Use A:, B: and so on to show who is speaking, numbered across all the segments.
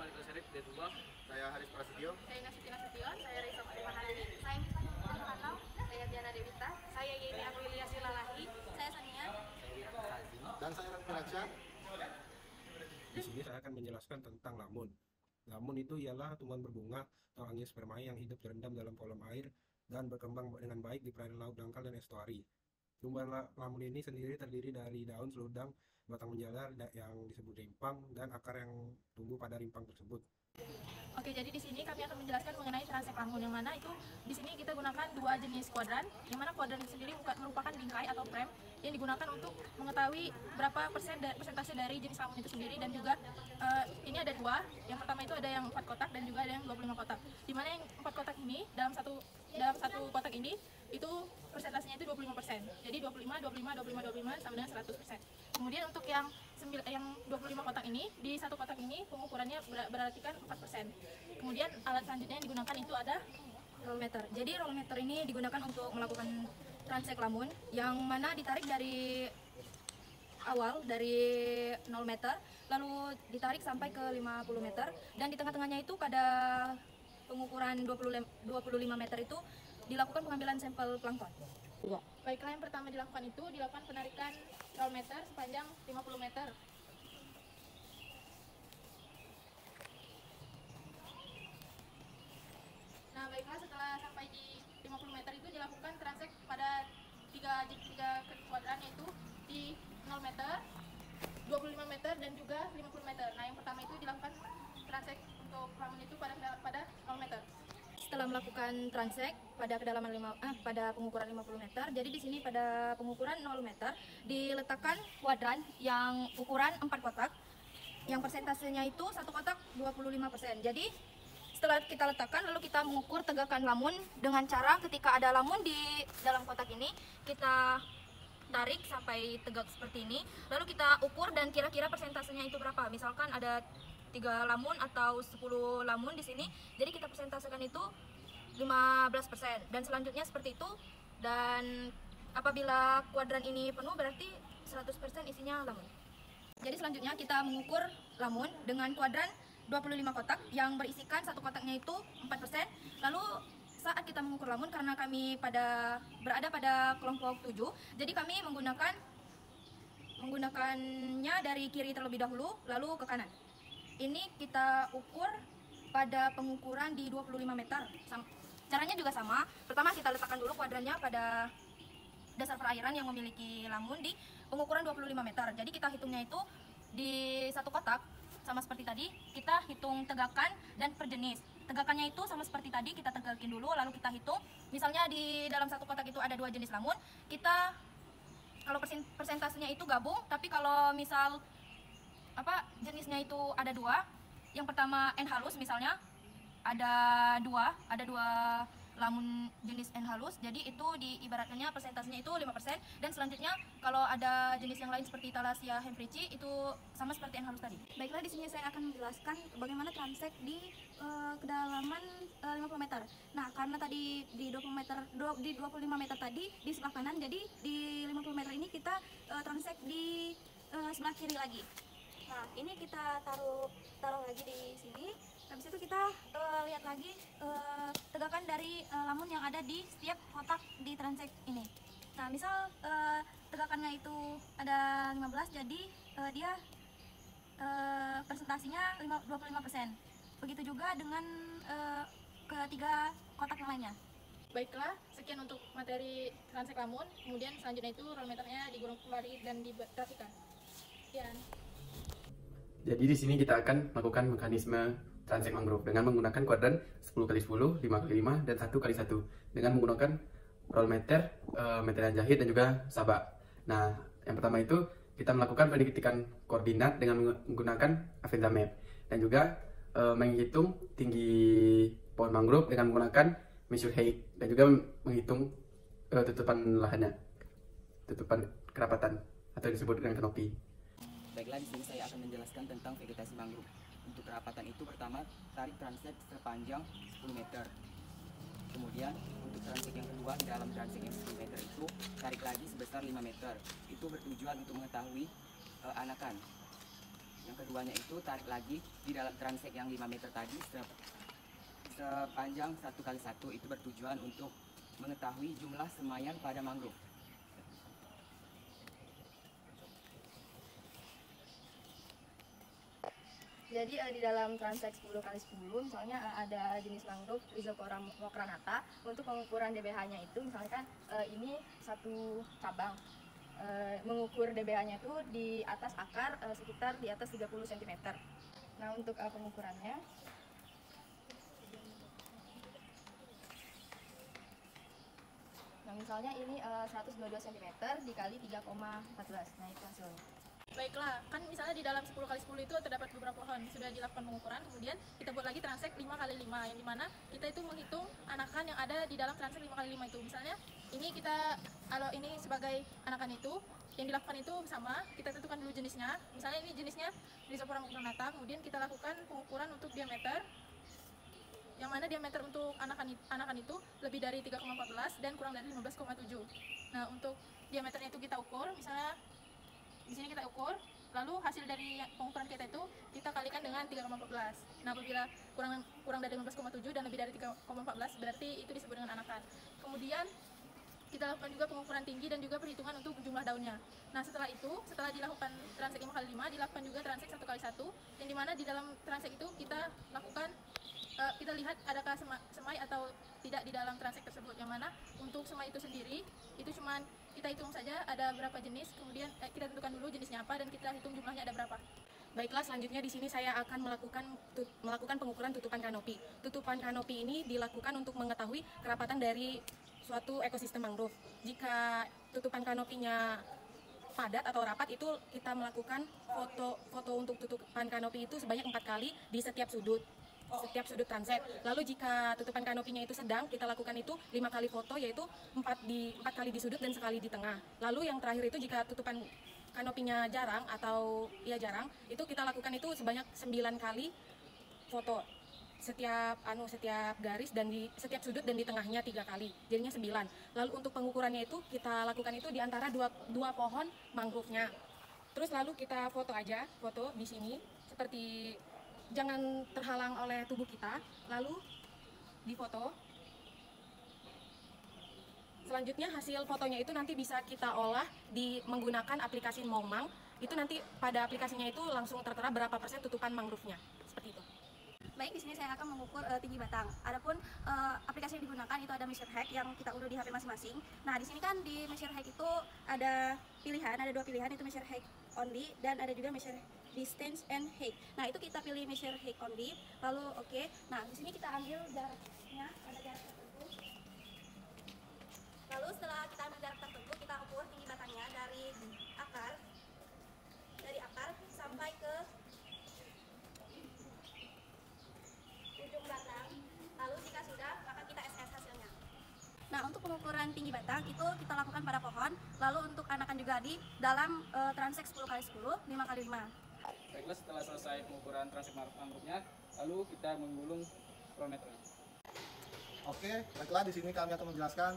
A: Alito Syarif, D2.
B: Saya Haris Prasetyo.
C: Saya Nasution Nasution. Saya Reza Fatimahani. Saya Mita Nurhanau. Saya Diana Dewita. Saya Yeni Aprilia Silalahi. Saya Sania.
B: Dan saya Raffi Raja.
D: Di sini saya akan menjelaskan tentang lamun. Lamun itu ialah tumbuhan berbunga atau angiospermae yang hidup terendam dalam kolom air dan berkembang dengan baik di perairan laut dangkal dan estuari. Tumbuhan lamun ini sendiri terdiri dari daun seludang, batang menjalar yang disebut rimpang, dan akar yang tumbuh pada rimpang tersebut.
C: Oke, jadi di sini kami akan menjelaskan mengenai transek lamun, yang mana itu di sini kita gunakan dua jenis kuadran, yang mana kuadran sendiri merupakan bingkai atau frame yang digunakan untuk mengetahui berapa persentase dari jenis lamun itu sendiri, dan juga ini ada dua. Yang pertama itu ada yang 4 kotak dan juga ada yang 25 kotak. Di mana yang 4 kotak ini dalam satu kotak ini itu persentasenya itu 25%. Jadi 25 sama dengan 100%. Kemudian untuk yang 25 kotak ini, di satu kotak ini pengukurannya berarti kan 4%. Kemudian alat selanjutnya yang digunakan itu ada rollmeter. Jadi rollmeter ini digunakan untuk melakukan transek lamun, yang mana ditarik dari awal dari 0 meter, lalu ditarik sampai ke 50 meter, dan di tengah-tengahnya itu pada pengukuran 25 meter itu dilakukan pengambilan sampel plankton.
E: Ya.
C: Baiklah, yang pertama dilakukan itu dilakukan penarikan rollmeter sepanjang 50 meter. Nah, baiklah, setelah sampai di 50 meter itu dilakukan transek pada tiga kuadran, yaitu di 0 meter, 25 meter, dan juga 50 meter. Nah, yang pertama itu dilakukan transek untuk lamun itu pada 0 meter. Setelah melakukan transek pada kedalaman pada pengukuran 50 meter, jadi di sini pada pengukuran 0 meter diletakkan kuadran yang ukuran 4 kotak, yang persentasenya itu satu kotak 25%. Jadi setelah kita letakkan, lalu kita mengukur tegakan lamun dengan cara ketika ada lamun di dalam kotak ini, kita tarik sampai tegak seperti ini, lalu kita ukur dan kira-kira persentasenya itu berapa. Misalkan ada 3 lamun atau 10 lamun di sini, jadi kita persentasekan itu 15%, dan selanjutnya seperti itu. Dan apabila kuadran ini penuh berarti 100% isinya lamun. Jadi selanjutnya kita mengukur lamun dengan kuadran 25 kotak yang berisikan satu kotaknya itu 4%. Lalu saat kita mengukur lamun, karena kami berada pada kelompok 7, jadi kami menggunakannya dari kiri terlebih dahulu lalu ke kanan. Ini kita ukur pada pengukuran di 25 meter. Caranya juga sama. Pertama kita letakkan dulu kuadrannya pada dasar perairan yang memiliki lamun di pengukuran 25 meter. Jadi kita hitungnya itu di satu kotak sama seperti tadi, kita hitung tegakan dan per jenis. Tegakannya itu sama seperti tadi, kita tegakin dulu lalu kita hitung. Misalnya di dalam satu kotak itu ada 2 jenis lamun, kita kalau persentasenya itu gabung, tapi kalau misal jenisnya itu ada 2, yang pertama N halus misalnya ada dua lamun jenis N halus, jadi itu diibaratkannya persentasenya itu 5%, dan selanjutnya kalau ada jenis yang lain seperti Thalassia hemprici itu sama seperti N halus tadi. Baiklah, di sini saya akan menjelaskan bagaimana transek di kedalaman 50 meter. Nah, karena tadi di 25 meter tadi di sebelah kanan, jadi di 50 meter ini kita transek di sebelah kiri lagi. Nah, ini kita taruh lagi di sini. Habis itu kita lihat lagi tegakan dari lamun yang ada di setiap kotak di transek ini. Nah, misal tegakannya itu ada 15, jadi dia presentasinya 25%. Begitu juga dengan ketiga kotak yang lainnya. Baiklah, sekian untuk materi transek lamun. Kemudian selanjutnya itu rollmeternya digulung kembali dan diperhatikan. Sekian.
A: Jadi di sini kita akan melakukan mekanisme transek mangrove dengan menggunakan kuadran 10x10, 5x5, dan 1x1 dengan menggunakan rollmeter, meteran jahit, dan juga sabak. Nah, yang pertama itu kita melakukan penyuntikan koordinat dengan menggunakan Avenza Map, dan juga menghitung tinggi pohon mangrove dengan menggunakan measure height, dan juga menghitung tutupan lahannya, tutupan kerapatan atau disebut dengan kanopi.
E: Baiklah, di sini saya akan menjelaskan tentang vegetasi mangrove. Untuk kerapatan itu, pertama tarik transek sepanjang 10 meter. Kemudian untuk transek yang kedua, di dalam transek yang 10 meter itu tarik lagi sebesar 5 meter. Itu bertujuan untuk mengetahui anakan. Yang keduanya itu tarik lagi di dalam transek yang 5 meter tadi sepanjang 1x1. Itu bertujuan untuk mengetahui jumlah semayan pada mangrove.
C: Jadi di dalam transek 10x10 misalnya ada jenis mangrove Rhizopora mocranata. Untuk pengukuran DBH-nya itu misalkan ini satu cabang. Mengukur DBH-nya itu di atas akar sekitar di atas 30 cm. Nah, untuk pengukurannya misalnya ini 122 cm dikali 3,14. Nah, itu hasilnya.
F: Baiklah, kan misalnya di dalam 10x10 itu terdapat beberapa pohon, sudah dilakukan pengukuran, kemudian kita buat lagi transek 5x5, yang dimana kita itu menghitung anakan yang ada di dalam transek 5x5 itu. Misalnya, ini kita, kalau ini sebagai anakan itu, yang dilakukan itu sama, kita tentukan dulu jenisnya. Misalnya ini jenisnya Rhizopora mocranata, kemudian kita lakukan pengukuran untuk diameter, yang mana diameter untuk anakan itu lebih dari 3,14 dan kurang dari 15,7. Nah, untuk diameternya itu kita ukur, misalnya di sini kita ukur, lalu hasil dari pengukuran kita itu kita kalikan dengan 3,14. Nah, apabila kurang dari 15,7 dan lebih dari 3,14 berarti itu disebut dengan anakan. Kemudian kita lakukan juga pengukuran tinggi dan juga perhitungan untuk jumlah daunnya. Nah, setelah itu, setelah dilakukan transek 5x5, dilakukan juga transek 1x1, yang dimana di dalam transek itu kita lakukan kita lihat adakah semai atau tidak di dalam transek tersebut, yang mana untuk semai itu sendiri itu cuman kita hitung saja ada berapa jenis, kemudian kita tentukan dulu jenisnya apa dan kita hitung jumlahnya ada berapa.
G: Baiklah, selanjutnya di sini saya akan melakukan pengukuran tutupan kanopi. Tutupan kanopi ini dilakukan untuk mengetahui kerapatan dari suatu ekosistem mangrove. Jika tutupan kanopinya padat atau rapat, itu kita melakukan foto untuk tutupan kanopi itu sebanyak 4 kali di setiap sudut transek. Lalu jika tutupan kanopinya itu sedang, kita lakukan itu 5 kali foto, yaitu 4 kali di sudut dan sekali di tengah. Lalu yang terakhir itu jika tutupan kanopinya jarang atau jarang, itu kita lakukan itu sebanyak 9 kali foto setiap garis dan di setiap sudut dan di tengahnya 3 kali, jadinya 9. Lalu untuk pengukurannya itu kita lakukan itu di antara dua pohon mangrove-nya. Terus lalu kita foto di sini seperti jangan terhalang oleh tubuh kita, lalu difoto. Selanjutnya hasil fotonya itu nanti bisa kita olah menggunakan aplikasi Momang. Itu nanti pada aplikasinya itu langsung tertera berapa persen tutupan mangrove-nya, seperti itu.
C: Baik, di sini saya akan mengukur tinggi batang. Adapun aplikasi yang digunakan itu ada Measure Hack yang kita unduh di HP masing-masing. Nah, di sini kan di Measure Hack itu ada 2 pilihan, itu Measure Hack Only dan ada juga Measure Distance and Height. Nah, itu kita pilih Measure Height Only, lalu oke. Nah, di sini kita ambil jaraknya, ada jarak tertentu. Lalu setelah kita ambil jarak tertentu, kita ukur tinggi batangnya dari akar sampai ke ujung batang. Lalu jika sudah, maka kita SS hasilnya. Nah, untuk pengukuran tinggi batang itu kita lakukan pada pohon, lalu untuk anakan juga di dalam transek 10x10, 5x5.
H: Baiklah, setelah selesai pengukuran transek mangrove-nya, lalu kita menggulung kronometernya.
B: Oke, baiklah, di sini kami akan menjelaskan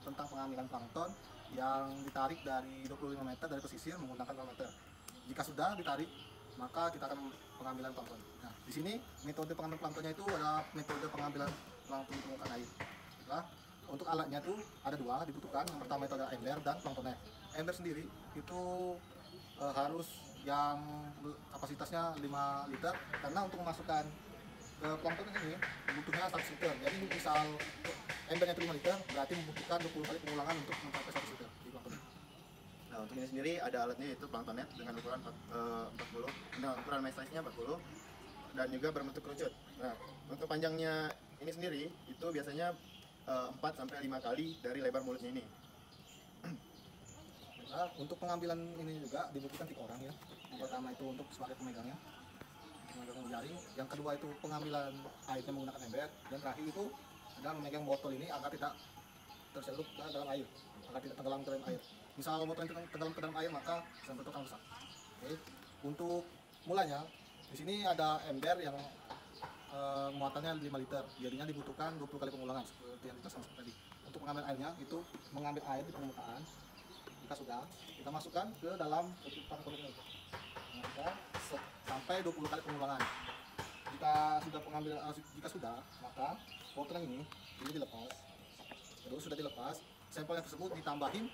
B: tentang pengambilan plankton yang ditarik dari 25 meter dari pesisir menggunakan kronometer. Jika sudah ditarik, maka kita akan pengambilan plankton. Nah, di sini metode pengambilan planktonnya itu adalah metode pengambilan plankton di permukaan air. Nah, untuk alatnya itu ada 2 dibutuhkan. Yang pertama itu adalah ember dan planktonnya. Ember sendiri itu harus yang kapasitasnya 5 liter, karena untuk memasukkan ke plankton ini butuhnya 100 liter. Jadi misal embernya itu 5 liter, berarti membutuhkan 20 kali pengulangan untuk mencapai 100 liter di plankton.
I: Nah, untuk ini sendiri ada alatnya, yaitu plankton net dengan ukuran 40, dengan ukuran mesh size-nya 40 dan juga berbentuk kerucut. Nah, untuk panjangnya ini sendiri itu biasanya 4-5 kali dari lebar mulutnya ini.
B: Nah, untuk pengambilan ini juga dibutuhkan 3 orang ya. Yang pertama itu untuk sebagai pemegangnya, memegang jaring. Yang kedua itu pengambilan airnya menggunakan ember. Dan terakhir itu adalah memegang botol ini agar tidak tercelup ke dalam air, agar tidak tenggelam ke dalam air. Misal botol ini tenggelam ke dalam air, maka sampai itu akan rusak. Oke. Untuk mulanya di sini ada ember yang muatannya 5 liter. Jadinya dibutuhkan 20 kali pengulangan seperti yang kita sampaikan tadi. Untuk mengambil airnya itu mengambil air di permukaan. Jika sudah, kita masukkan ke dalam tutupan konek ini. maka sampai 20 kali pengulangan. Jika sudah, maka botol ini dilepas. Terus sudah dilepas, sampel yang tersebut ditambahin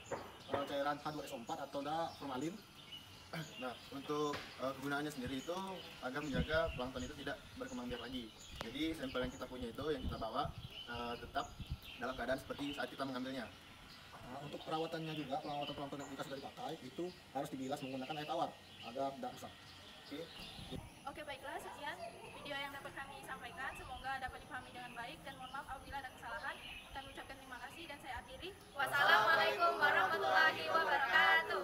B: cairan H2SO4 atau formalin.
I: Nah, untuk kegunaannya sendiri itu agar menjaga plankton itu tidak berkembang biak lagi. Jadi sampel yang kita punya itu, yang kita bawa tetap dalam keadaan seperti saat kita mengambilnya.
B: Nah, untuk perawatannya juga, perawatan plankton yang jika sudah dipakai itu harus dibilas menggunakan air tawar agar tidak rusak.
F: Oke, baiklah, sekian video yang dapat kami sampaikan. Semoga dapat dipahami dengan baik dan mohon maaf apabila ada kesalahan. Kami ucapkan terima kasih dan saya akhiri.
C: Wassalamualaikum warahmatullahi wabarakatuh.